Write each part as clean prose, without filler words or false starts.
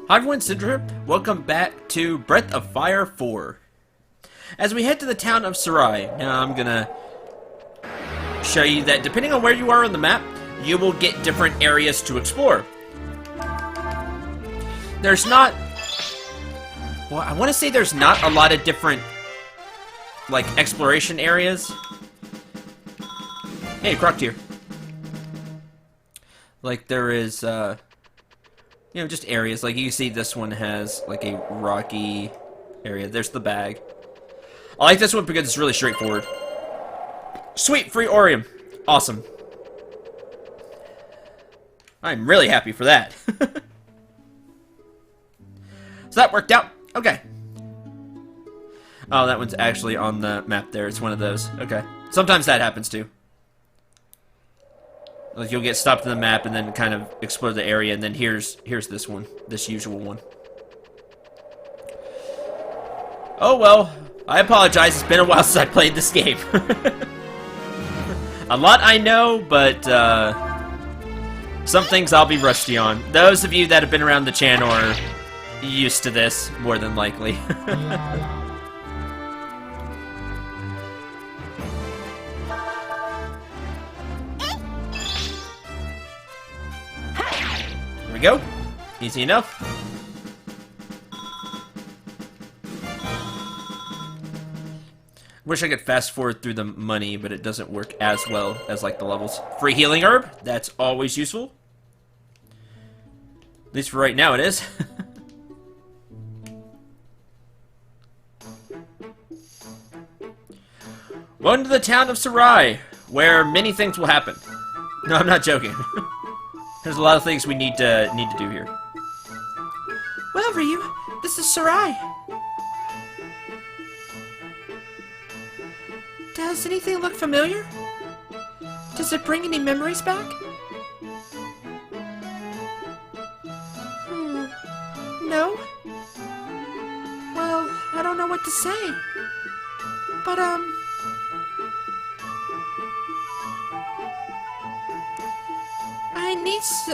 Hi everyone, Cendril. Welcome back to Breath of Fire 4. As we head to the town of Sarai, now I'm gonna show you that depending on where you are on the map, you will get different areas to explore. There's not... well, I want to say there's not a lot of different, like, exploration areas. Hey, Croctier. Like, there is, you know, just areas. Like, you can see this one has, like, a rocky area. There's the bag. I like this one because it's really straightforward. Sweet, free Orium. Awesome. I'm really happy for that. So that worked out. Okay. Oh, that one's actually on the map there. It's one of those. Okay. Sometimes that happens, too. Like, you'll get stopped in the map and then kind of explore the area, and then here's this one. This usual one. Oh, well. I apologize. It's been a while since I played this game. A lot I know, but, some things I'll be rusty on. Those of you that have been around the channel are used to this, more than likely. Here we go. Easy enough. Wish I could fast forward through the money, but it doesn't work as well as, like, the levels. Free healing herb. That's always useful. At least for right now it is. Welcome to the town of Sarai, where many things will happen. No, I'm not joking. There's a lot of things we need to do here. Well, Ryu, this is Sarai. Does anything look familiar? Does it bring any memories back? No? Well, I don't know what to say. But,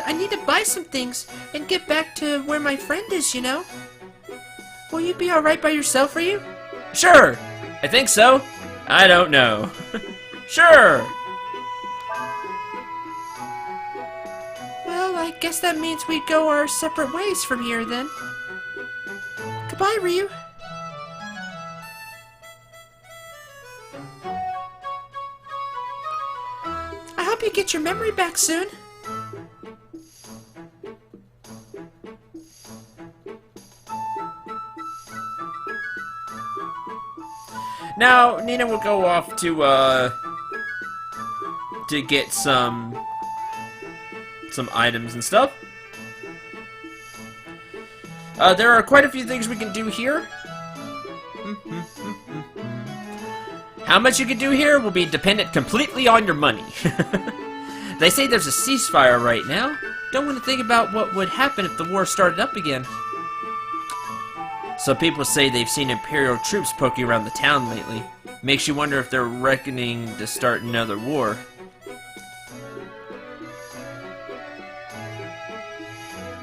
I need to buy some things and get back to where my friend is, you know? Will you be alright by yourself, Ryu? Sure! I think so. I don't know. Sure! Well, I guess that means we go our separate ways from here, then. Goodbye, Ryu. I hope you get your memory back soon. Now, Nina will go off to get some items and stuff. There are quite a few things we can do here. How much you can do here will be dependent completely on your money. They say there's a ceasefire right now. Don't want to think about what would happen if the war started up again. Some people say they've seen Imperial troops poking around the town lately. Makes you wonder if they're reckoning to start another war.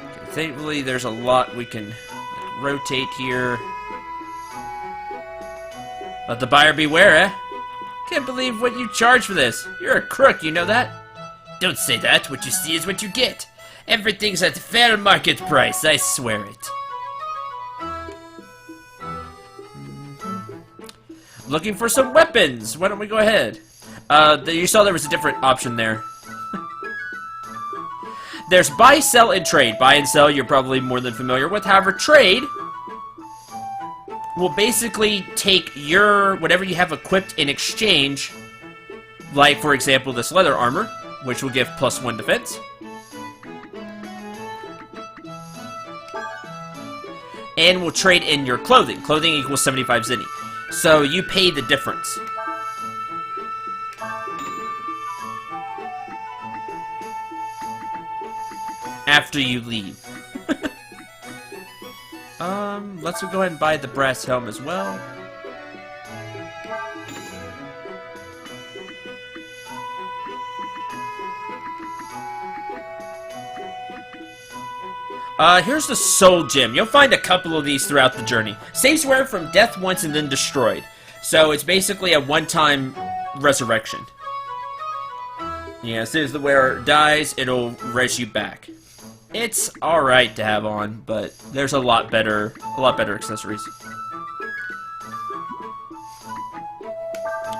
Okay, thankfully, there's a lot we can rotate here. Let the buyer beware, eh? Can't believe what you charge for this. You're a crook, you know that? Don't say that. What you see is what you get. Everything's at fair market price, I swear it. Looking for some weapons. Why don't we go ahead? You saw there was a different option there. There's buy, sell, and trade. Buy and sell you're probably more than familiar with. However, trade will basically take your whatever you have equipped in exchange. Like, for example, this leather armor, which will give +1 defense. And will trade in your clothing. Clothing equals 75 zenny. So you pay the difference. After you leave. Let's go ahead and buy the brass helm as well. Here's the Soul Gem. You'll find a couple of these throughout the journey. Saves where from death once and then destroyed. So it's basically a one-time resurrection. Yeah, as soon as the wearer dies, it'll res you back. It's alright to have on, but there's a lot better accessories.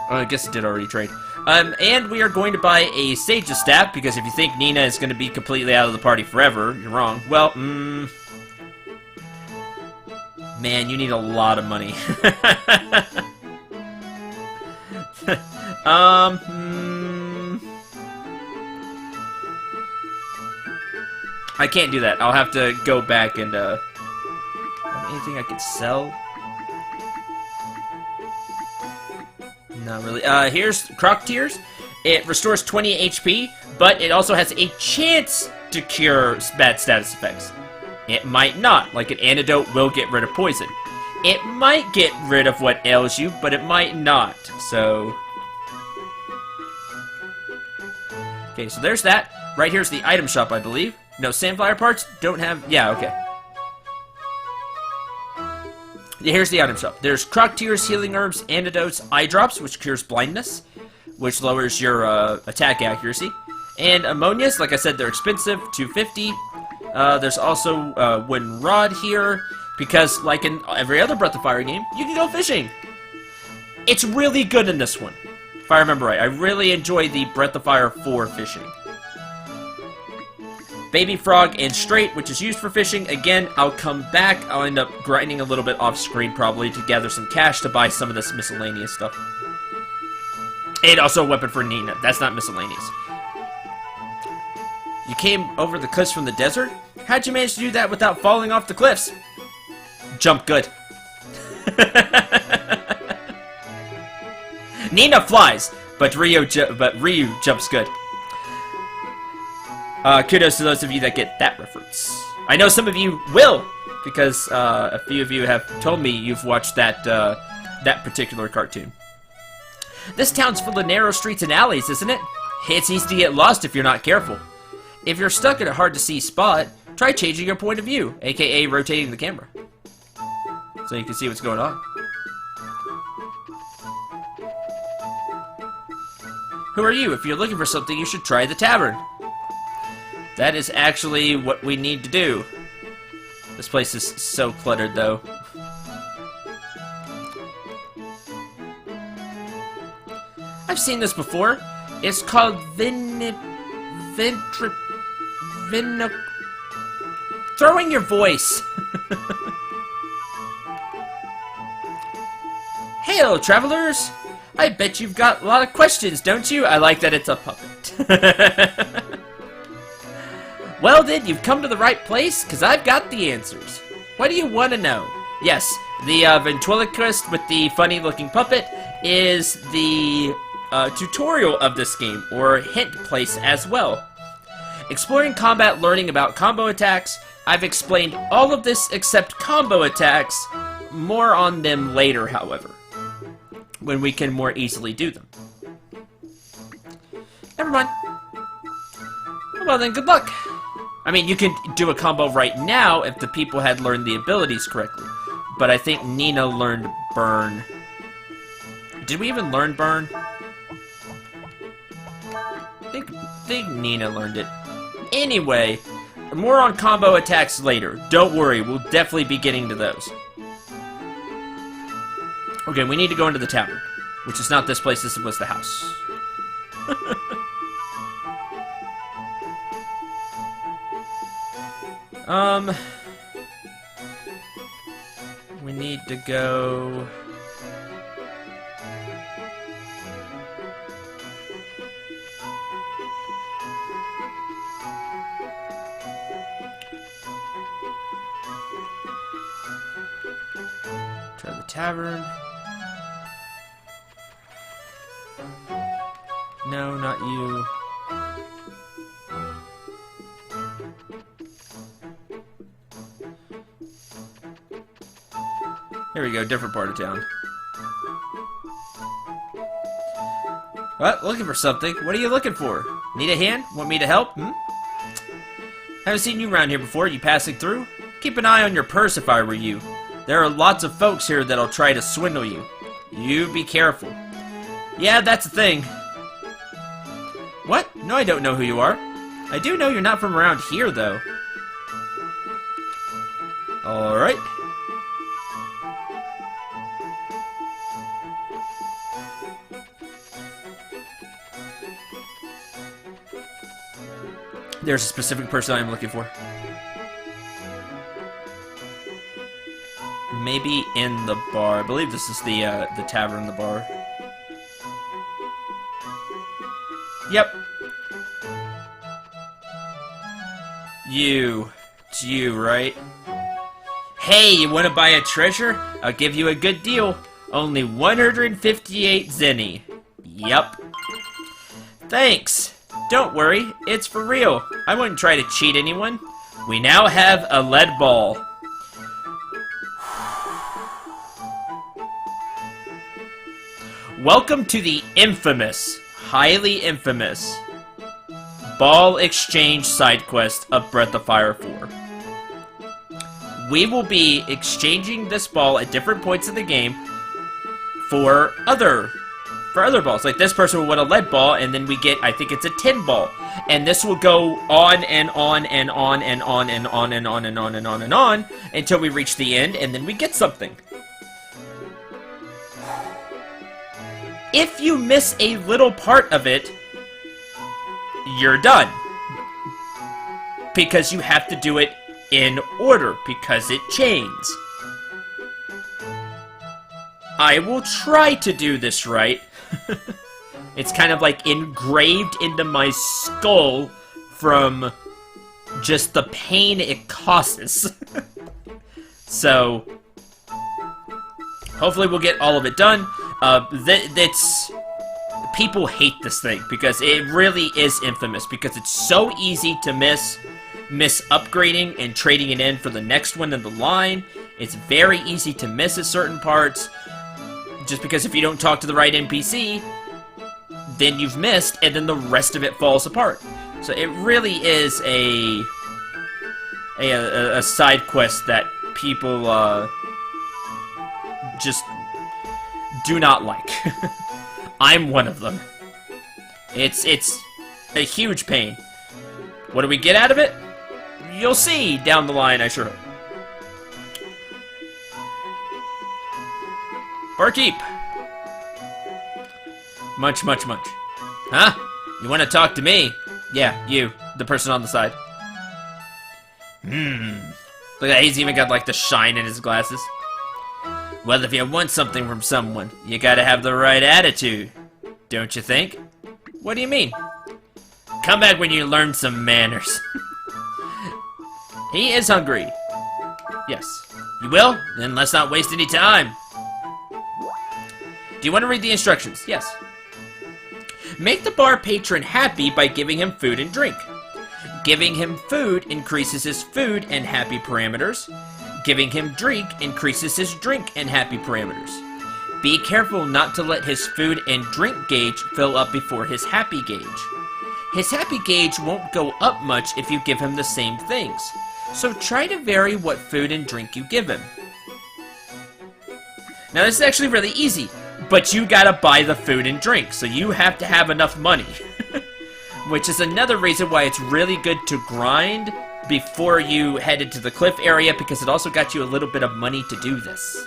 I guess it did already trade. And we are going to buy a Sage's Staff, because if you think Nina is going to be completely out of the party forever, you're wrong. Well, man, you need a lot of money. I can't do that. I'll have to go back and, anything I could sell? Not really. Here's Croc Tears. It restores 20 HP, but it also has a chance to cure bad status effects. It might not, like an antidote will get rid of poison. It might get rid of what ails you, but it might not, so... Okay, so there's that. Right here's the item shop, I believe. No, Sandflower parts don't have... Yeah, okay. Yeah, here's the item shop. There's Croc Tears, Healing Herbs, Antidotes, Eye Drops, which cures blindness, which lowers your attack accuracy. And Ammonias, like I said, they're expensive, $250. There's also Wooden Rod here, because like in every other Breath of Fire game, you can go fishing. It's really good in this one, if I remember right. I really enjoy the Breath of Fire 4 fishing. Baby Frog and Straight, which is used for fishing. Again, I'll come back. I'll end up grinding a little bit off screen probably to gather some cash to buy some of this miscellaneous stuff. And also a weapon for Nina. That's not miscellaneous. You came over the cliffs from the desert? How'd you manage to do that without falling off the cliffs? Jump good. Nina flies, but Ryu jumps good. Kudos to those of you that get that reference. I know some of you will, because a few of you have told me you've watched that that particular cartoon. This town's full of narrow streets and alleys, isn't it? It's easy to get lost if you're not careful. If you're stuck in a hard-to-see spot, try changing your point of view, aka rotating the camera, so you can see what's going on. Who are you? If you're looking for something, you should try the tavern. That is actually what we need to do. This place is so cluttered, though. I've seen this before. It's called throwing your voice. Hail, travelers! I bet you've got a lot of questions, don't you? I like that it's a puppet. Well then, you've come to the right place, because I've got the answers. What do you want to know? Yes, the ventriloquist with the funny-looking puppet is the tutorial of this game, or hint place as well. Exploring combat, learning about combo attacks. I've explained all of this except combo attacks. More on them later, however, when we can more easily do them. Never mind. Well then, good luck. I mean, you can do a combo right now if the people had learned the abilities correctly. But I think Nina learned Burn. Did we even learn Burn? I think Nina learned it. Anyway, more on combo attacks later. Don't worry, we'll definitely be getting to those. Okay, we need to go into the tavern, which is not this place, this was the house. We need to go... Try the tavern. No, not you. Here we go, different part of town. What? Looking for something? What are you looking for? Need a hand? Want me to help? Haven't seen you around here before. You passing through? Keep an eye on your purse if I were you. There are lots of folks here that'll try to swindle you. You be careful. Yeah, that's the thing. What? No, I don't know who you are. I do know you're not from around here, though. Alright. There's a specific person I'm looking for. Maybe in the bar. I believe this is the tavern, the bar. Yep. It's you, right? Hey, you want to buy a treasure? I'll give you a good deal. Only 158 zenny. Yup. Thanks. Don't worry, it's for real. I wouldn't try to cheat anyone. We now have a lead ball. Welcome to the infamous, highly infamous, Ball Exchange side quest of Breath of Fire 4. We will be exchanging this ball at different points of the game for other balls. Like this person will win a lead ball, and then we get, I think it's a tin ball. And this will go on and on and on and on and on and on and on and on and on until we reach the end, and then we get something. If you miss a little part of it, you're done. Because you have to do it in order, because it chains. I will try to do this right. It's kind of like engraved into my skull from just the pain it causes. So, hopefully we'll get all of it done. People hate this thing because it really is infamous, because it's so easy to miss upgrading and trading it in for the next one in the line. It's very easy to miss at certain parts, just because if you don't talk to the right NPC, then you've missed, and then the rest of it falls apart. So it really is a side quest that people just do not like. I'm one of them. It's a huge pain. What do we get out of it? You'll see down the line, I sure hope. Barkeep! Munch, munch, munch. Huh? You want to talk to me? Yeah, you. The person on the side. Look at that, he's even got like the shine in his glasses. Well, if you want something from someone, you gotta have the right attitude. Don't you think? What do you mean? Come back when you learn some manners. He is hungry. Yes. You will? Then let's not waste any time. Do you want to read the instructions? Yes. Make the bar patron happy by giving him food and drink. Giving him food increases his food and happy parameters. Giving him drink increases his drink and happy parameters. Be careful not to let his food and drink gauge fill up before his happy gauge. His happy gauge won't go up much if you give him the same things, so try to vary what food and drink you give him. Now this is actually really easy, but you gotta buy the food and drink, so you have to have enough money. Which is another reason why it's really good to grind before you head into the cliff area, because it also got you a little bit of money to do this.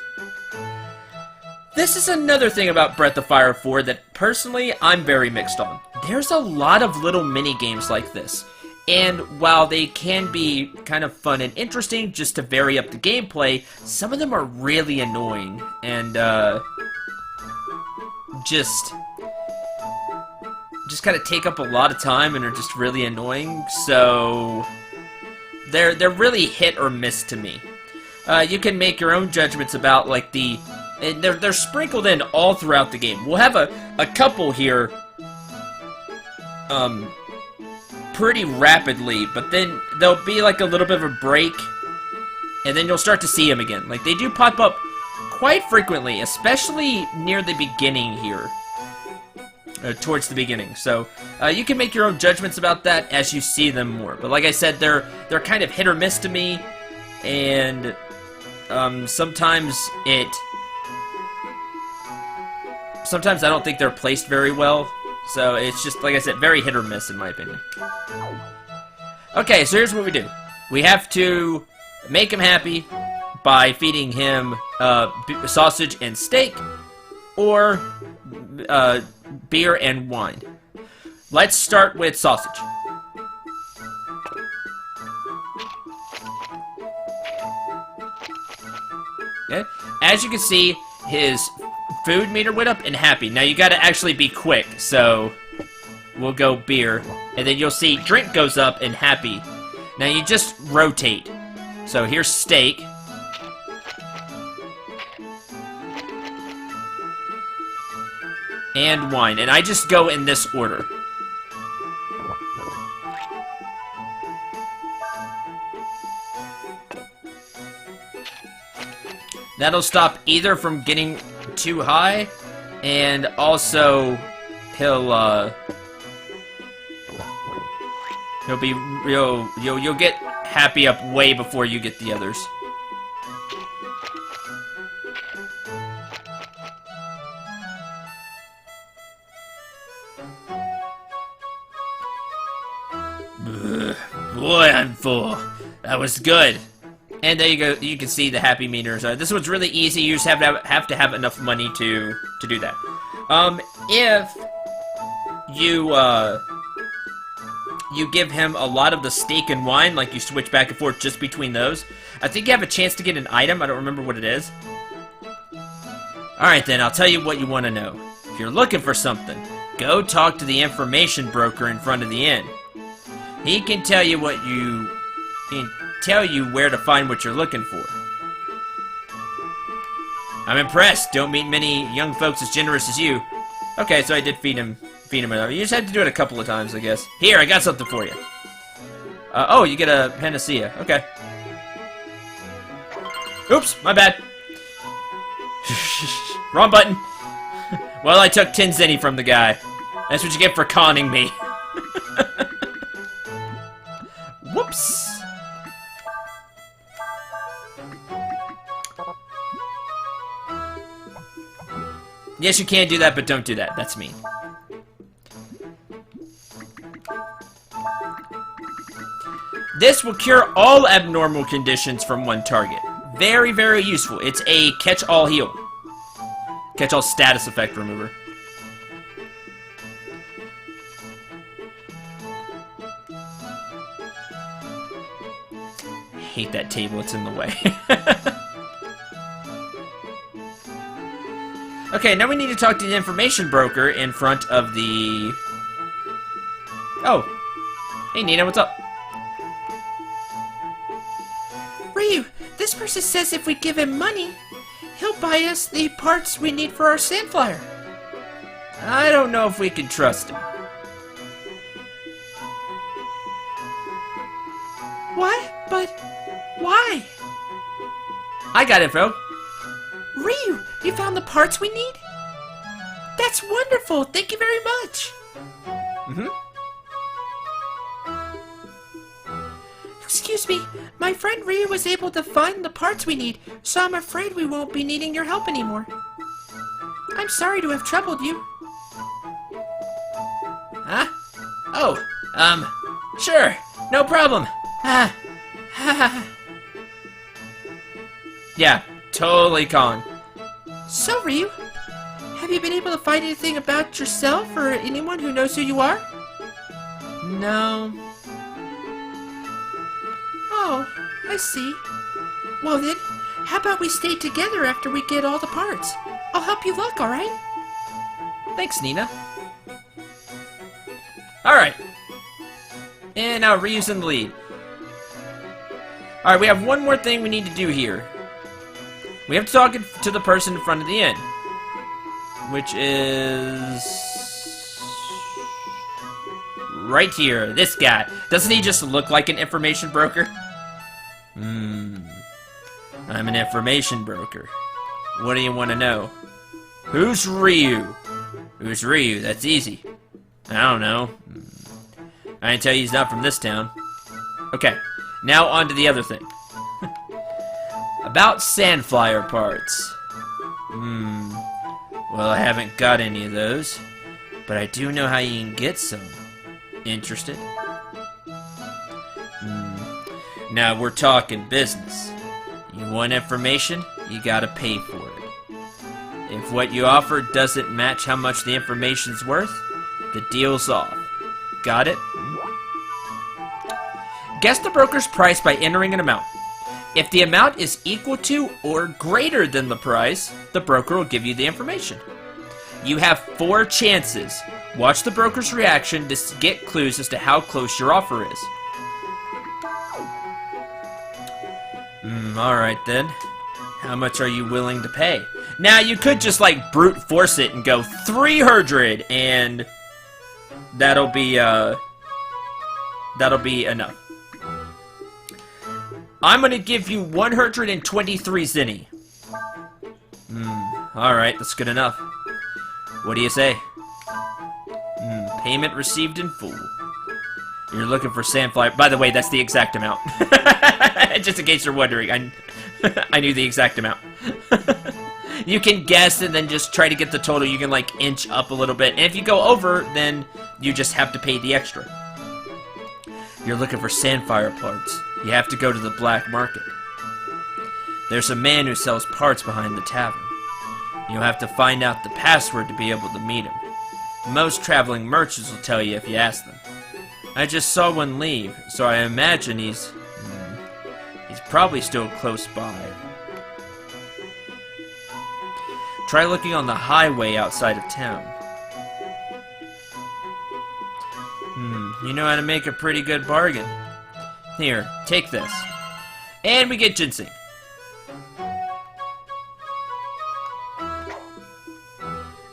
This is another thing about Breath of Fire 4 that personally I'm very mixed on. There's a lot of little mini games like this, and while they can be kind of fun and interesting just to vary up the gameplay, some of them are really annoying and just kind of take up a lot of time and are just really annoying. So they're really hit or miss to me. You can make your own judgments about like they're sprinkled in all throughout the game. We'll have a couple here pretty rapidly, but then there'll be like a little bit of a break, and then you'll start to see them again. Like they do pop up quite frequently, especially near the beginning here. towards the beginning. So you can make your own judgments about that as you see them more. But like I said, they're kind of hit or miss to me, and sometimes I don't think they're placed very well. So it's just, like I said, very hit or miss in my opinion. Okay, so here's what we do. We have to make him happy by feeding him sausage and steak, or beer and wine. Let's start with sausage. Okay, as you can see, his food meter went up and happy. Now you gotta actually be quick, so we'll go beer, and then you'll see drink goes up and happy. Now you just rotate. So here's steak. And wine, and I just go in this order. That'll stop either from getting too high, and also you'll get happy up way before you get the others. Boy, I'm full. That was good. And there you go. You can see the happy meters. This one's really easy. You just have to have enough money to do that. If you give him a lot of the steak and wine, like you switch back and forth just between those, I think you have a chance to get an item. I don't remember what it is. Alright then, I'll tell you what you want to know. If you're looking for something, go talk to the information broker in front of the inn. He can tell you where to find what you're looking for. I'm impressed. Don't meet many young folks as generous as you. Okay, so I did feed him enough. You just had to do it a couple of times, I guess. Here, I got something for you. Oh, you get a panacea. Okay. Oops, my bad. Wrong button. Well, I took 10 zenny from the guy. That's what you get for conning me. Whoops. Yes, you can do that, but don't do that. That's mean. This will cure all abnormal conditions from one target. Very, very useful. It's a catch-all heal. Catch-all status effect remover. I hate that table. It's in the way. Okay, now we need to talk to the information broker in front of the... Oh. Hey, Nina, what's up? Ryu, this person says if we give him money, he'll buy us the parts we need for our sand flyer. I don't know if we can trust him. What? But why? I got info. Ryu, you found the parts we need? That's wonderful. Thank you very much. Excuse me, my friend Ryu was able to find the parts we need, so I'm afraid we won't be needing your help anymore. I'm sorry to have troubled you. Huh? Oh, sure, no problem. Yeah, totally con. So, Ryu, have you been able to find anything about yourself or anyone who knows who you are? No. Oh, I see. Well then, how about we stay together after we get all the parts? I'll help you look, alright? Thanks, Nina. Alright. And now Ryu's in the lead. Alright, we have one more thing we need to do here. We have to talk to the person in front of the inn. Which is... right here. This guy. Doesn't he just look like an information broker? I'm an information broker. What do you want to know? Who's Ryu? Who's Ryu? That's easy. I don't know. I can tell you he's not from this town. Okay, now on to the other thing. About sandflyer parts. Well, I haven't got any of those, but I do know how you can get some. Interested? Now we're talking business. You want information? You gotta pay for it. If what you offer doesn't match how much the information's worth, the deal's off. Got it? Guess the broker's price by entering an amount. If the amount is equal to or greater than the price, the broker will give you the information. You have 4 chances. Watch the broker's reaction to get clues as to how close your offer is. Alright then. How much are you willing to pay? Now, you could just, like, brute force it and go 300, and that'll be enough. I'm gonna give you 123 zenny. Alright, that's good enough. What do you say? Payment received in full. You're looking for sandfly. By the way, that's the exact amount. Just in case you're wondering, I knew the exact amount. You can guess and then just try to get the total. You can, like, inch up a little bit. And if you go over, then you just have to pay the extra. You're looking for sandfire parts. You have to go to the black market. There's a man who sells parts behind the tavern. You'll have to find out the password to be able to meet him. Most traveling merchants will tell you if you ask them. I just saw one leave, so I imagine he's probably still close by. Try looking on the highway outside of town. You know how to make a pretty good bargain. Here, take this. And we get ginseng.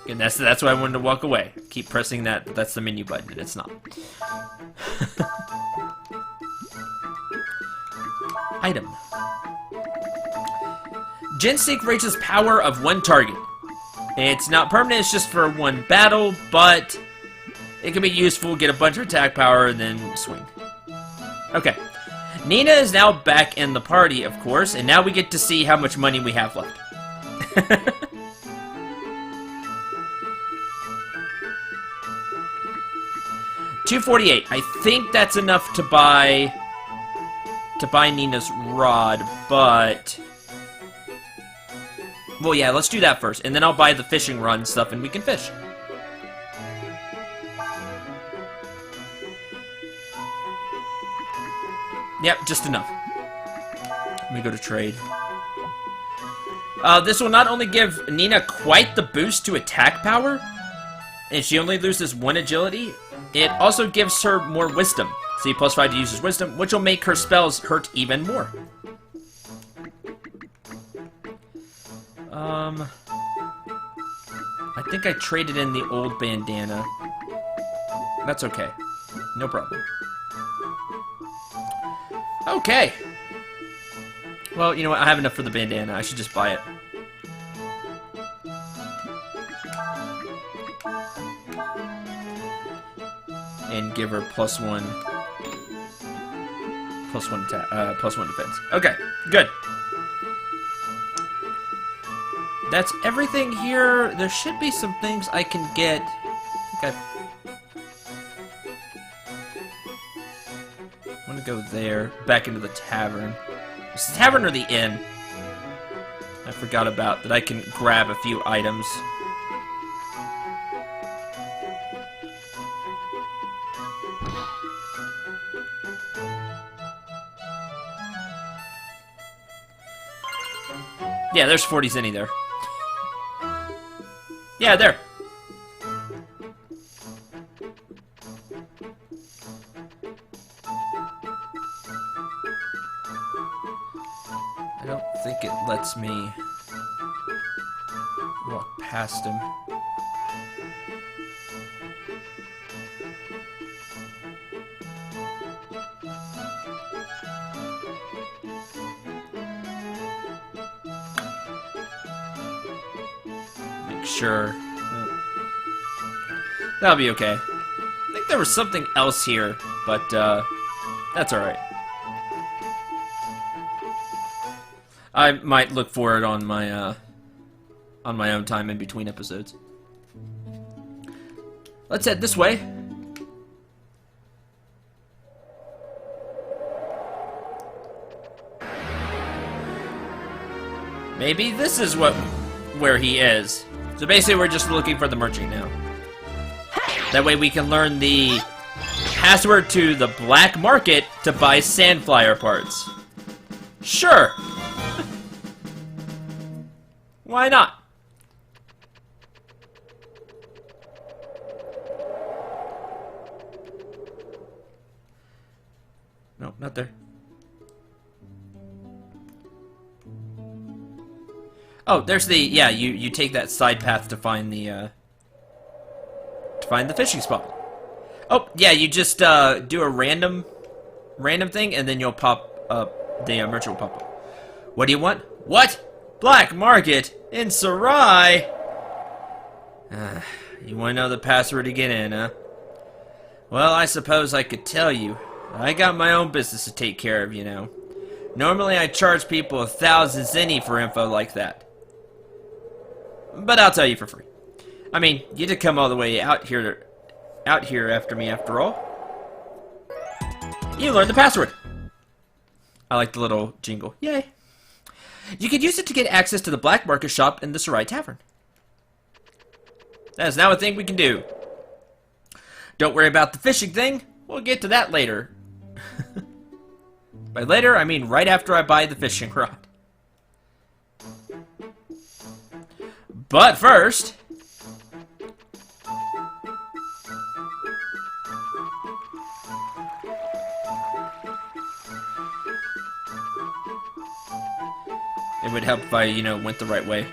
And that's why I wanted to walk away. Keep pressing that, but that's the menu button, and it's not. Item. Ginseng raises power of 1 target. It's not permanent, it's just for 1 battle, but it can be useful, get a bunch of attack power, and then swing. Okay. Nina is now back in the party, of course, and now we get to see how much money we have left. $248. I think that's enough to buy Nina's rod, but well, yeah, let's do that first, and then I'll buy the fishing rod and stuff, and we can fish. Yep, just enough. Let me go to trade. This will not only give Nina quite the boost to attack power, and she only loses 1 agility, it also gives her more wisdom. See, +5 to use his wisdom, which will make her spells hurt even more. I think I traded in the old bandana. That's okay. No problem. Okay. Well, you know what? I have enough for the bandana. I should just buy it. And give her +1 attack, +1 defense. Okay, good. That's everything here. There should be some things I can get. I want to go there, back into the tavern. Is the tavern or the inn? I forgot about that. I can grab a few items. Yeah, there's 40 zenny there. Yeah, there. I don't think it lets me walk past him. Sure. That'll be okay. I think there was something else here, but that's alright. I might look for it on my own time in between episodes. Let's head this way. Maybe this is where he is. So basically we're just looking for the merchant now. That way we can learn the password to the black market to buy sandflyer parts. Sure. Why not? No, not there. Oh, there's the, yeah, you take that side path to find the fishing spot. Oh, yeah, you just do a random thing, and then you'll pop up, the merchant will pop up. What do you want? What? Black market in Sarai? You want to know the password to get in, huh? Well, I suppose I could tell you. I got my own business to take care of, you know. Normally I charge people 1,000 zenny for info like that. But I'll tell you for free. I mean, you did come all the way out here after me after all. You learned the password. I like the little jingle. Yay. You could use it to get access to the black market shop in the Sarai Tavern. That is now a thing we can do. Don't worry about the fishing thing. We'll get to that later. By later, I mean right after I buy the fishing rod. But first... it would help if I, you know, went the right way.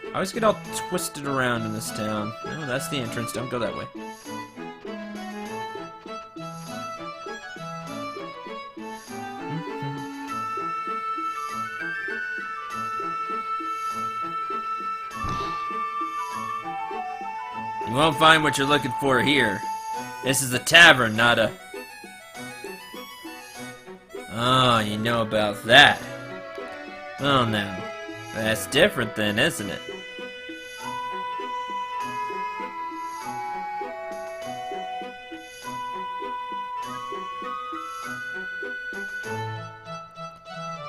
I always get all twisted around in this town. Oh, that's the entrance. Don't go that way. You won't find what you're looking for here. This is a tavern, not a... Oh, you know about that. Well, now, that's different then, isn't it?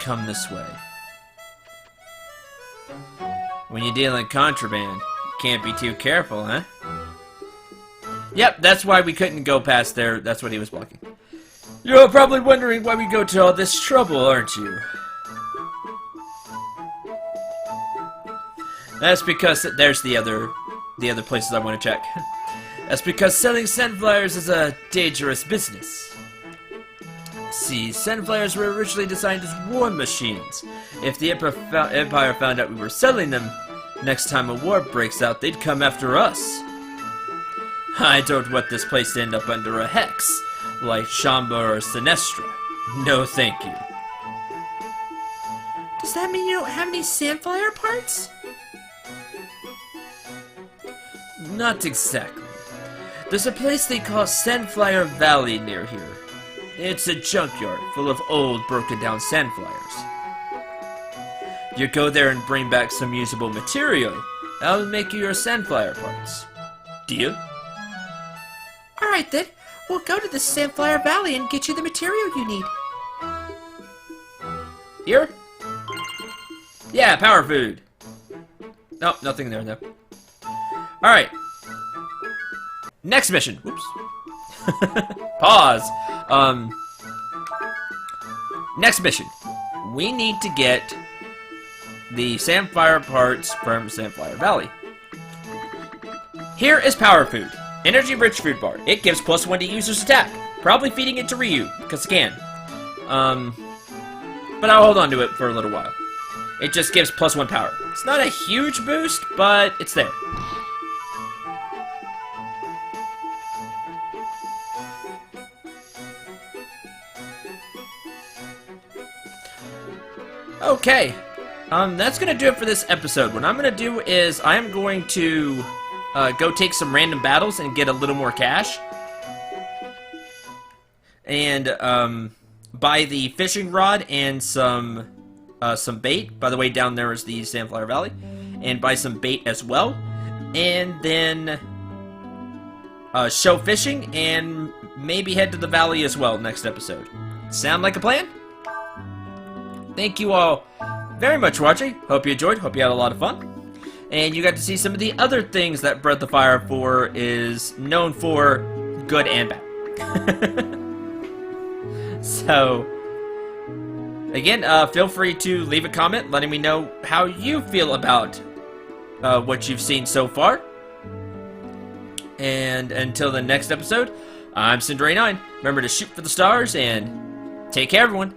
Come this way. When you're dealing contraband, you can't be too careful, huh? Yep, that's why we couldn't go past there. That's what he was blocking. You're probably wondering why we go to all this trouble, aren't you? That's because there's the other places I want to check. That's because selling sandflyers is a dangerous business. See, sandflyers were originally designed as war machines. If the Empire found out we were selling them, next time a war breaks out, they'd come after us. I don't want this place to end up under a hex, like Shamba or Sinestra. No, thank you. Does that mean you don't have any sandflyer parts? Not exactly. There's a place they call Sandflyer Valley near here. It's a junkyard full of old, broken-down sandflyers. You go there and bring back some usable material. I'll make you your sandflyer parts. Deal? Alright then, we'll go to the Sandflyer Valley and get you the material you need. Here? Yeah, power food. Nope, nothing there though. Alright. Next mission. Whoops. Pause. Next mission. We need to get the Sandflyer parts from Sandflyer Valley. Here is power food. Energy-rich food bar. It gives +1 to user's attack. Probably feeding it to Ryu, because it can. But I'll hold on to it for a little while. It just gives +1 power. It's not a huge boost, but it's there. Okay. That's gonna do it for this episode. What I'm gonna do is I'm going to go take some random battles and get a little more cash. And buy the fishing rod and some bait. By the way, down there is the Sandflower Valley. And buy some bait as well. And then show fishing and maybe head to the valley as well next episode. Sound like a plan? Thank you all very much for watching. Hope you enjoyed. Hope you had a lot of fun. And you got to see some of the other things that Breath of Fire 4 is known for, good and bad. So, again, feel free to leave a comment letting me know how you feel about what you've seen so far. And until the next episode, I'm Cendril 9. Remember to shoot for the stars and take care, everyone.